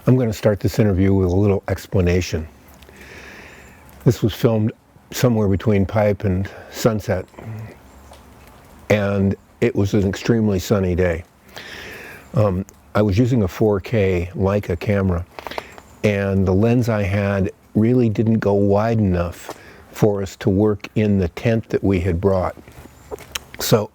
I'm going to start this interview with a little explanation. This was filmed somewhere between Pipe and Sunset, and it was an extremely sunny day. I was using a 4K Leica camera, and the lens I had really didn't go wide enough for us to work in the tent that we had brought. So,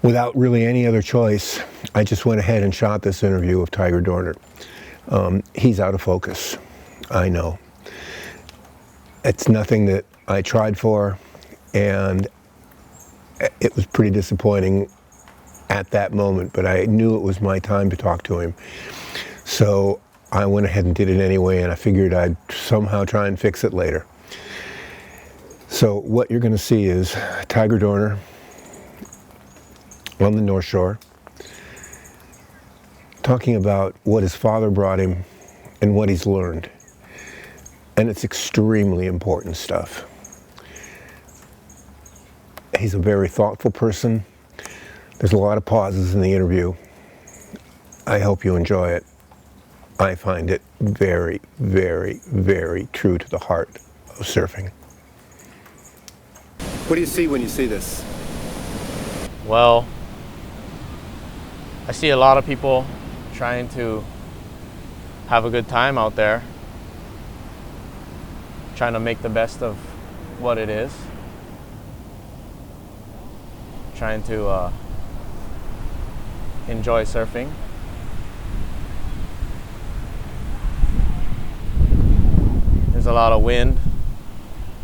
without really any other choice, I just went ahead and shot this interview of Tiger Doerner. He's out of focus, I know. It's nothing that I tried for, and it was pretty disappointing at that moment, but I knew it was my time to talk to him. So I went ahead and did it anyway, and I figured I'd somehow try and fix it later. So what you're going to see is Tiger Doerner on the North Shore, talking about what his father brought him and what he's learned. And it's extremely important stuff. He's a very thoughtful person. There's a lot of pauses in the interview. I hope you enjoy it. I find it very, very, very true to the heart of surfing. What do you see when you see this? Well, I see a lot of people trying to have a good time out there, trying to make the best of what it is, trying to enjoy surfing. There's a lot of wind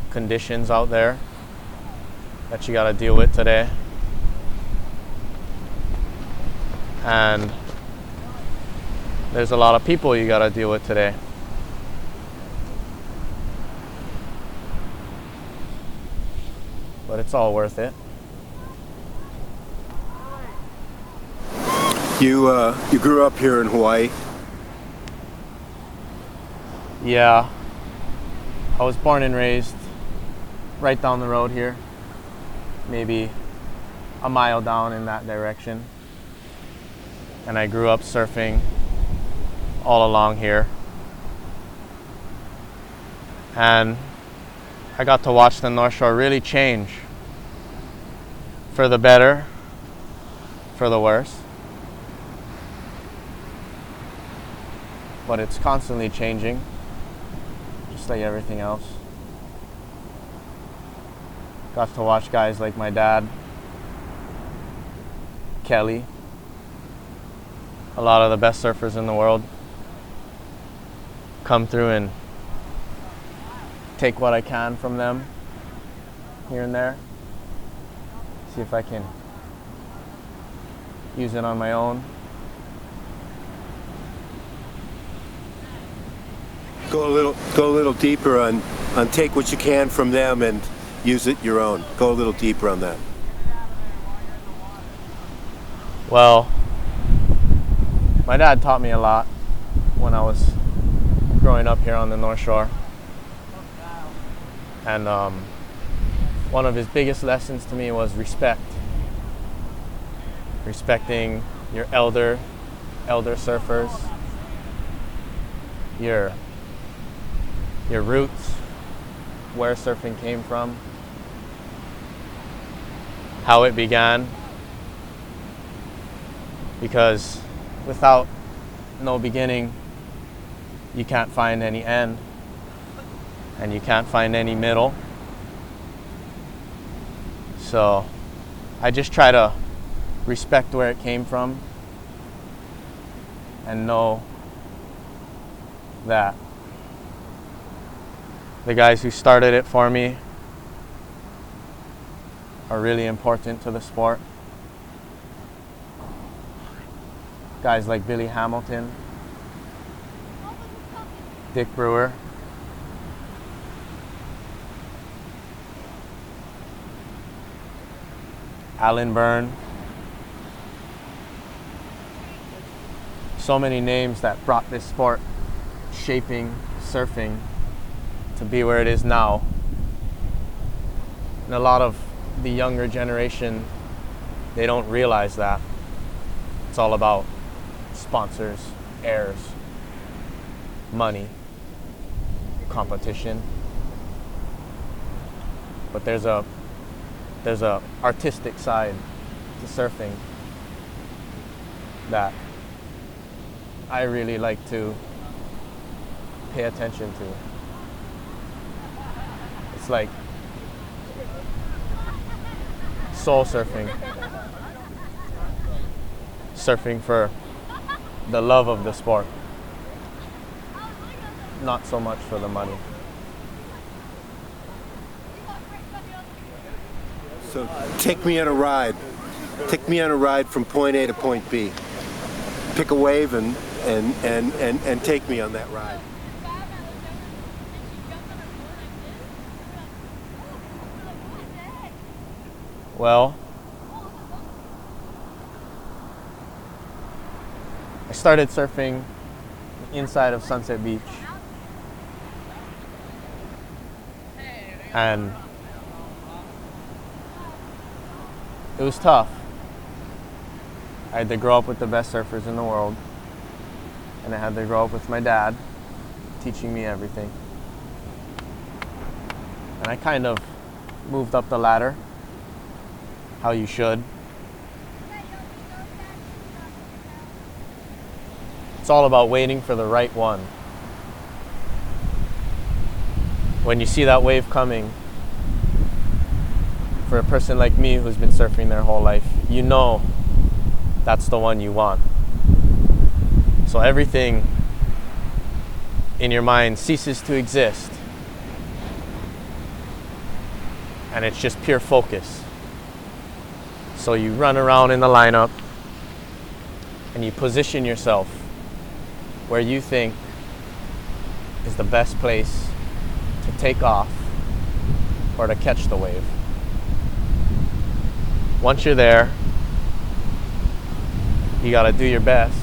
conditions out there that you got to deal with today. And there's a lot of people you got to deal with today. But it's all worth it. You grew up here in Hawaii? Yeah. I was born and raised right down the road here. Maybe a mile down in that direction. And I grew up surfing all along here. And I got to watch the North Shore really change. For the better, for the worse. But it's constantly changing, just like everything else. Got to watch guys like my dad, Kelly, a lot of the best surfers in the world, come through and take what I can from them here and there. See if I can use it on my own. Go a little deeper on take what you can from them and use it your own. Go a little deeper on that. Well, my dad taught me a lot when I was growing up here on the North Shore. And one of his biggest lessons to me was respect. Respecting your elder surfers, your roots, where surfing came from, how it began. Because without no beginning, you can't find any end, and you can't find any middle. So I just try to respect where it came from and know that the guys who started it for me are really important to the sport. Guys like Billy Hamilton, Dick Brewer, Alan Byrne. So many names that brought this sport, shaping surfing to be where it is now. And a lot of the younger generation, they don't realize that. It's all about sponsors, heirs, money, competition. But there's a artistic side to surfing that I really like to pay attention to. It's like soul surfing. Surfing for the love of the sport, not so much for the money. So take me on a ride. Take me on a ride from point A to point B. Pick a wave and take me on that ride. Well, I started surfing inside of Sunset Beach. And it was tough. I had to grow up with the best surfers in the world. And I had to grow up with my dad, teaching me everything. And I kind of moved up the ladder, how you should. It's all about waiting for the right one. When you see that wave coming, for a person like me who's been surfing their whole life, you know that's the one you want. So everything in your mind ceases to exist. And it's just pure focus. So you run around in the lineup and you position yourself where you think is the best place to take off or to catch the wave. Once you're there, you gotta do your best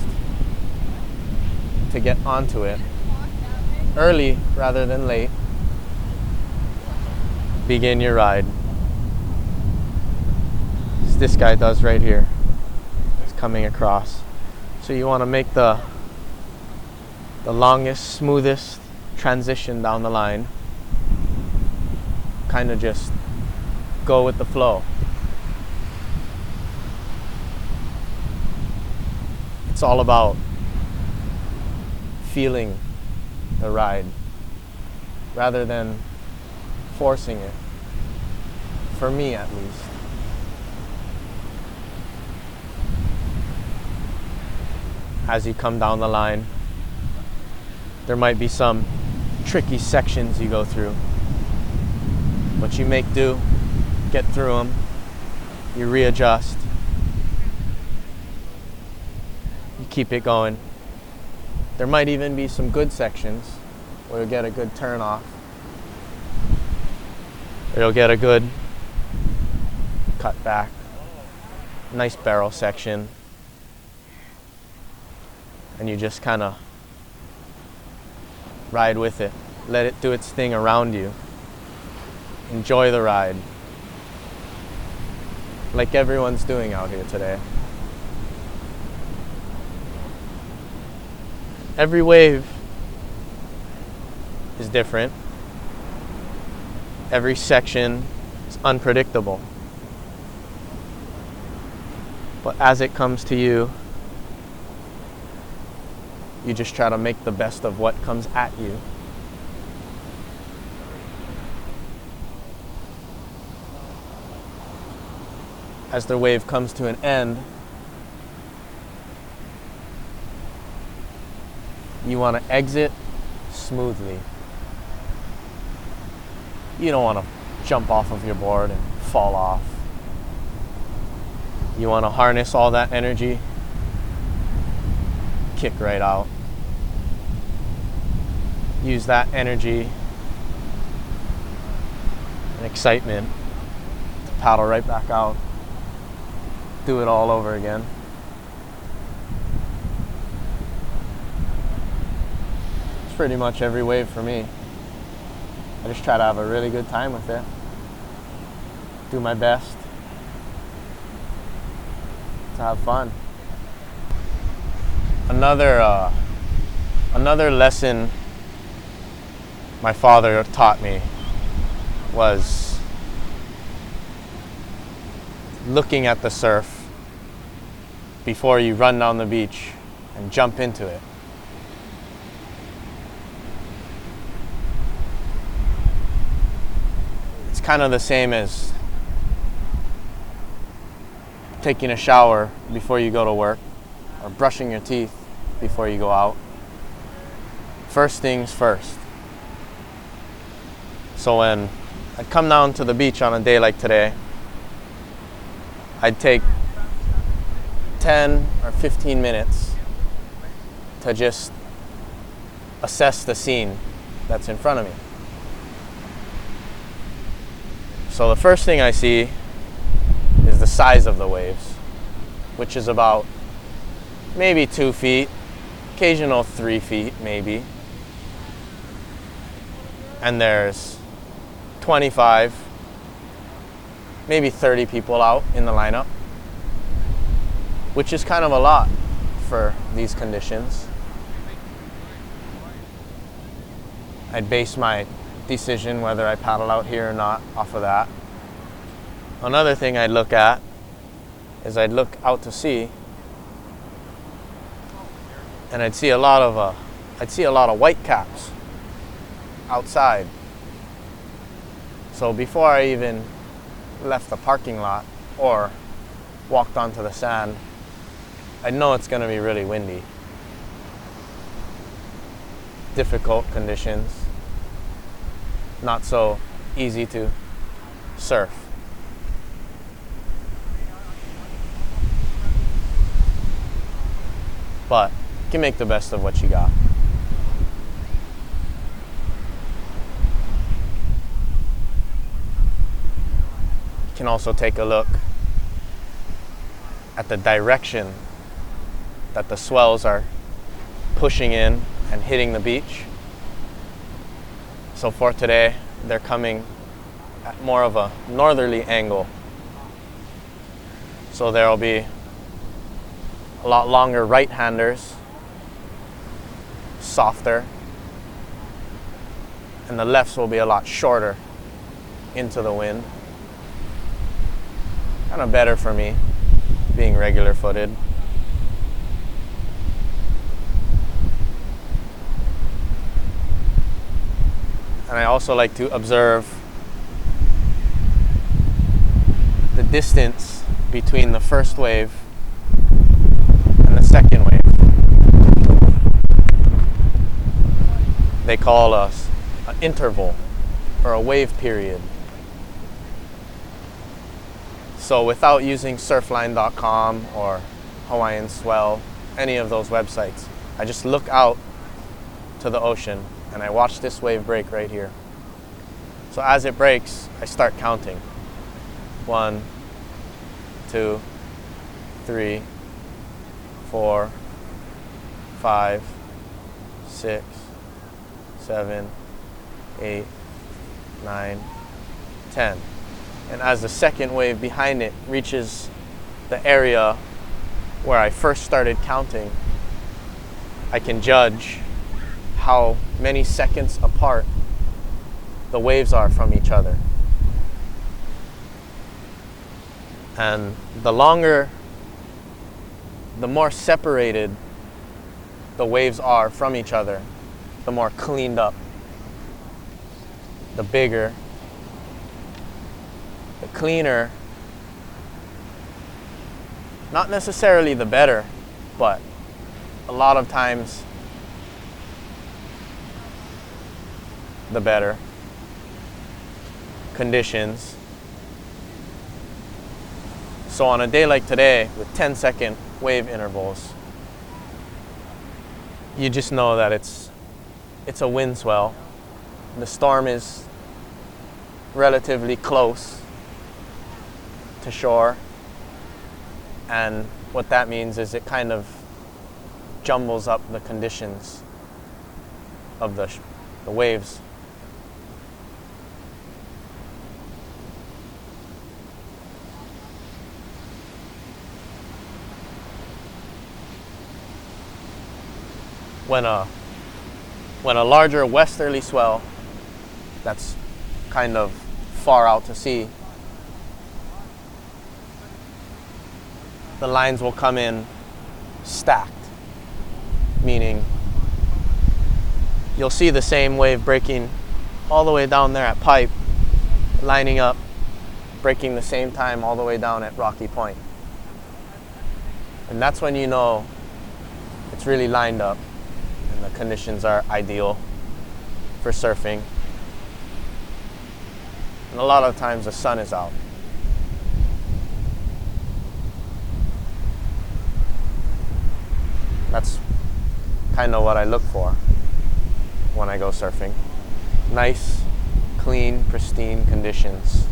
to get onto it early rather than late. Begin your ride. As this guy does right here. He's coming across. So you want to make the longest, smoothest transition down the line. Kind of just go with the flow. It's all about feeling the ride rather than forcing it, for me at least. As you come down the line, there might be some tricky sections you go through, but you make do, get through them, you readjust, you keep it going. There might even be some good sections where you'll get a good turn off. You'll get a good cut back, nice barrel section, and you just kind of ride with it. Let it do its thing around you. Enjoy the ride, like everyone's doing out here today. Every wave is different. Every section is unpredictable. But as it comes to you, you just try to make the best of what comes at you. As the wave comes to an end, you want to exit smoothly. You don't want to jump off of your board and fall off. You want to harness all that energy, kick right out. Use that energy and excitement to paddle right back out. Do it all over again. It's pretty much every wave for me. I just try to have a really good time with it. Do my best to have fun. Another lesson my father taught me was looking at the surf before you run down the beach and jump into it. It's kind of the same as taking a shower before you go to work or brushing your teeth before you go out. First things first. So when I'd come down to the beach on a day like today, I'd take 10 or 15 minutes to just assess the scene that's in front of me. So the first thing I see is the size of the waves, which is about maybe 2 feet, occasional 3 feet maybe. And there's 25, maybe 30 people out in the lineup, which is kind of a lot for these conditions. I'd base my decision whether I paddle out here or not off of that. Another thing I'd look at is I'd look out to sea, and I'd see a lot of white caps outside. So before I even left the parking lot or walked onto the sand, I know it's going to be really windy. Difficult conditions, not so easy to surf. But you can make the best of what you got. You can also take a look at the direction that the swells are pushing in and hitting the beach. So for today, they're coming at more of a northerly angle. So there will be a lot longer right-handers, softer, and the lefts will be a lot shorter into the wind. Kind of better for me, being regular-footed. And I also like to observe the distance between the first wave and the second wave. They call us an interval or a wave period. So without using surfline.com or Hawaiian Swell, any of those websites, I just look out to the ocean and I watch this wave break right here. So as it breaks, I start counting. 1, 2, 3, 4, 5, 6, 7, 8, 9, 10. And as the second wave behind it reaches the area where I first started counting, I can judge how many seconds apart the waves are from each other. And the more separated the waves are from each other, the more cleaned up, the bigger, the cleaner, not necessarily the better, but a lot of times the better conditions. So on a day like today with 10-second wave intervals, you just know that it's a wind swell. The storm is relatively close to shore, and what that means is it kind of jumbles up the conditions of the waves. When a larger westerly swell that's kind of far out to sea, the lines will come in stacked, meaning you'll see the same wave breaking all the way down there at Pipe, lining up, breaking the same time all the way down at Rocky Point. And that's when you know it's really lined up and the conditions are ideal for surfing. And a lot of times the sun is out. That's kind of what I look for when I go surfing. Nice, clean, pristine conditions.